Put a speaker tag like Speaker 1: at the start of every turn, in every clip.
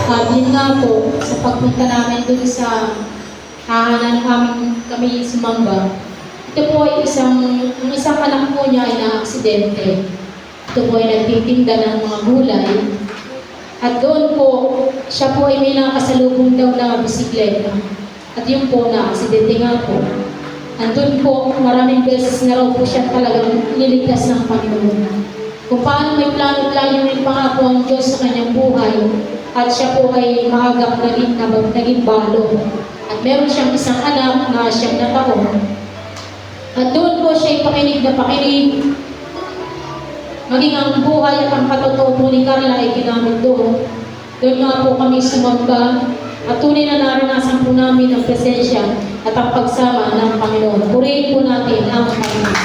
Speaker 1: At yun nga po, sa pagpunta namin dun sa tahanan kami sumamba, ito po ay ang isang anak po niya ay na-aksidente. Ito po ay nagtitinda ng mga gulay. At doon po, siya po ay may nakasalubong daw na bisikleta. At yun po, na-aksidente nga po. Andun po, maraming beses na raw po siya talagang niligtas ng Panginoon. Kung paano may plano-plano pa nga po ang Diyos sa kanyang buhay, at siya po ay maagang naging balo. At meron siyang isang anak na 9 na taon. At doon po siya ay pakinig na pakinig. Maging ang buhay at ang patotoo po ni Carla ay ginamit doon. Doon nga po kami sumamba. At tunay na naranasan po namin ang presensya at ang pagsama ng Panginoon. Purihin po natin ang Panginoon.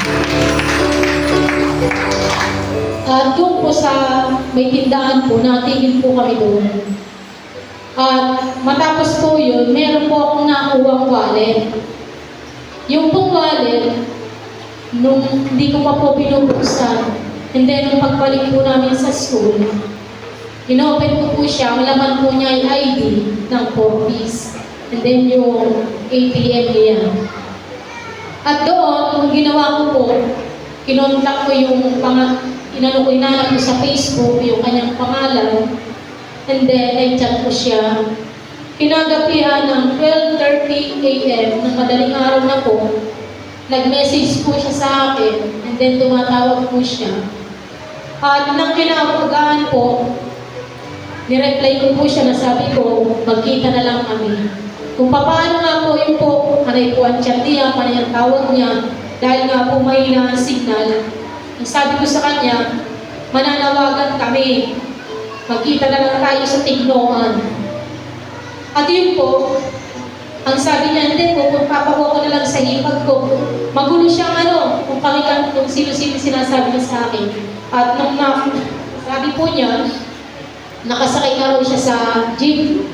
Speaker 1: At doon po sa may tindahan po, natigil po kami doon. At matapos po yun, meron po akong nakuwang wallet. Yung pong wallet, nung hindi ko pa po binubuksan, and then nung pagbalik po namin sa school, inopen ko po siya, ang laman po niya ay ID ng 4 piece. And then yung ATM niya. At doon, kung ginawa ko po, kinontak ko yung inanap ko sa Facebook, yung kanyang pangalan. And then, nag-chat ko siya. Kinagabihan ng 12:30 a.m. ng madaling araw na po, nag-message po siya sa akin. And then, tumatawag po siya. At nang kinabagaan po, nireply ko po siya na sabi ko, magkita na lang kami. Kung paano nga po yun po, kanay po ang chat niya, kanay ang tawag niya, dahil nga po may signal. Ang sabi ko sa kanya, mananawagan kami. Magkita na lang tayo sa Tignoan. At yun po, ang sabi niya, hindi po, kung papakuha ko na lang sa hipag ko, magulo siyang kung pakinggan kung sino-sino sinasabi niya sa akin. At nung sabi po niya, nakasakay na raw siya sa jeep.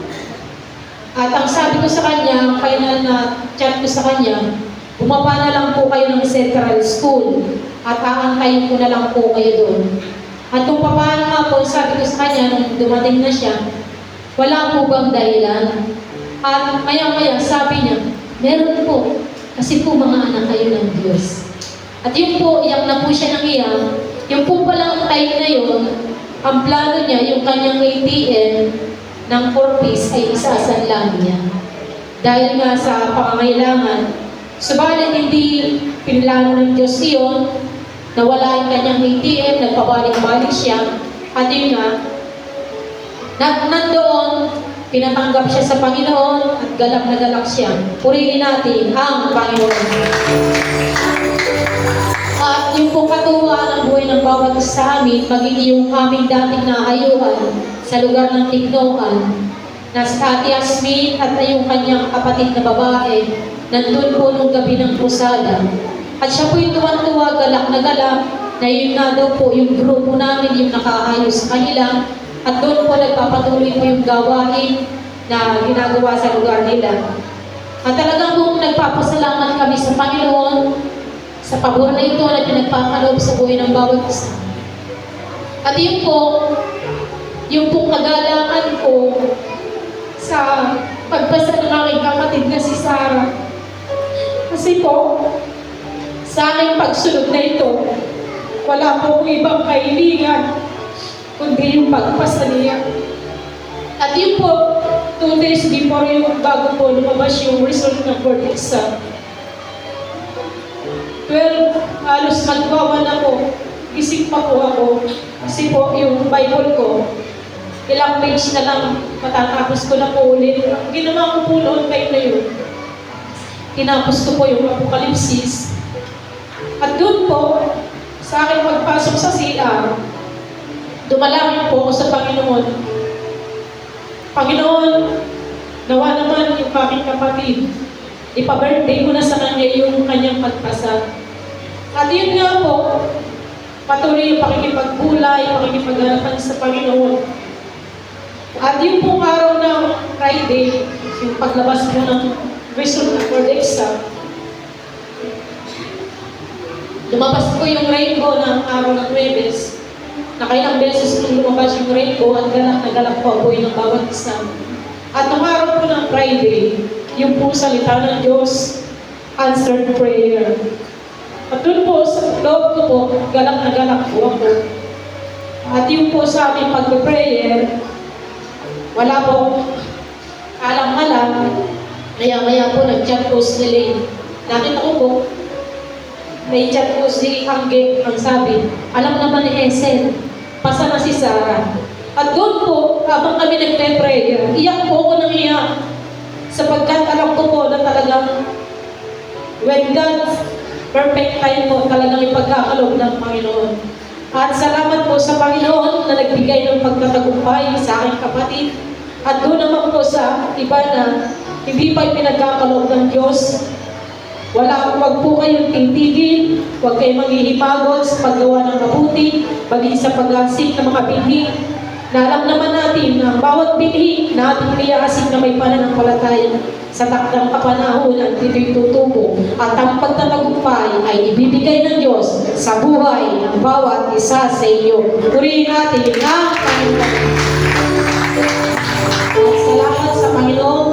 Speaker 1: At ang sabi ko sa kanya, final na chat ko sa kanya, bumaba na lang po kayo ng Central School at aantayin ko na lang po kayo doon. At kung paano nga po, sabi ko sa kanya, nung dumating na siya, wala po bang dahilan? At maya-maya, sabi niya, meron po, kasi po mga anak kayo ng Diyos. At yun po, iyak na po siya ng iyak. Yung po palang time na yun, ang plano niya, yung kanyang ATM ng 4 piece ay isasanlan niya. Dahil nga sa pangangailangan, subalit hindi pinlano ng Diyos yun, nawala yung kanyang ATM, nagpabalik-balik siya, at yun nga, nandoon, pinatanggap siya sa Panginoon, at galak na galak siya. Purihin natin ang Panginoon. At yung pong katuwaan ng buhay ng bawat isa sa amin, maging yung aming dating naayuhan sa lugar ng Tignoan, na si Ate Yasmin at yung kanyang kapatid na babae, nandun po nung gabi ng Pusada. At siya po yung tuwan-tuwa, galak na galak, na yun nga daw po yung grupo namin, yung nakaayos sa kanila, at doon po nagpapatuloy po yung gawain na ginagawa sa lugar nila. At talagang po nagpapasalamat kami sa Panginoon sa pabor na ito na pinagpakaloob sa buhay ng bawat isa. At yun po, yung pong kagalakan ko sa pagpasa ng aking kapatid na si Sarah. Kasi po, sa aking pagsunod na ito, wala po ibang kaibigan, kundi yung pagpasa niya. At yun po, 2 days before yung bago po lumabas yung result ng board exam. 12, halos magwawa na po. Isip pa po ako. Kasi po yung Bible ko, ilang page na lang matatapos ko na po ulit. Ang ginawa ko po noon time na yun, tinapos ko po yung Apokalipsis. At doon po, sa akin pagpasok sa CR, dumalangin po ako sa Panginoon. Panginoon, nawa naman yung aking kapatid, ipa-birthday mo na sa kanya yung kanyang pagpasa. At yun nga po, patuloy yung pakikipagbulay, pakikipagharapan sa Panginoon. At yung pong araw ng Friday, yung paglabas mo ng result ng board exam, lumabas po yung rainbow ng araw ng Huwebes. Nakailang beses nung lumabas yung rainbow at galak na galak po ako ng bawat isa. At nung araw po ng Friday, yung po salita ng Diyos, answered prayer. At doon po sa loob ko po, galak na galak po ako. At yung po sa aming pag-prayer, wala po alam-alam, maya-maya po nag-chat po si Elaine. Nakita ko po, may chat po si Angge, ang sabi, alam naman ni Esen, pasa na si Sarah. At doon po, habang kami nagpe-prayer, iyak po ako ng iyak. Sapagkat alam ko po na talagang when God's perfect time po talagang ipagkakaloob ng Panginoon. At salamat po sa Panginoon na nagbigay ng pagkatagumpay sa aking kapatid. At doon naman po sa iba na hindi pa pinagkakaloob ng Diyos. Wag po kayong titigil, huwag kayong maghihipagod sa paggawa ng mabuti, maging sa pag-asik ng mga binhi. Na alam naman natin na bawat binhi na ating niyaasik na may pananampalataya sa takdang kapanahunan, dito'y tutubo. At ang pagtatagumpay ay ibibigay ng Diyos sa buhay ng bawat isa sa inyo. Purihin natin ang Panginoon. At salamat sa Panginoon.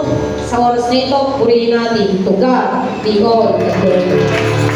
Speaker 1: Sa oras na ito, purihin natin. To God be all the glory.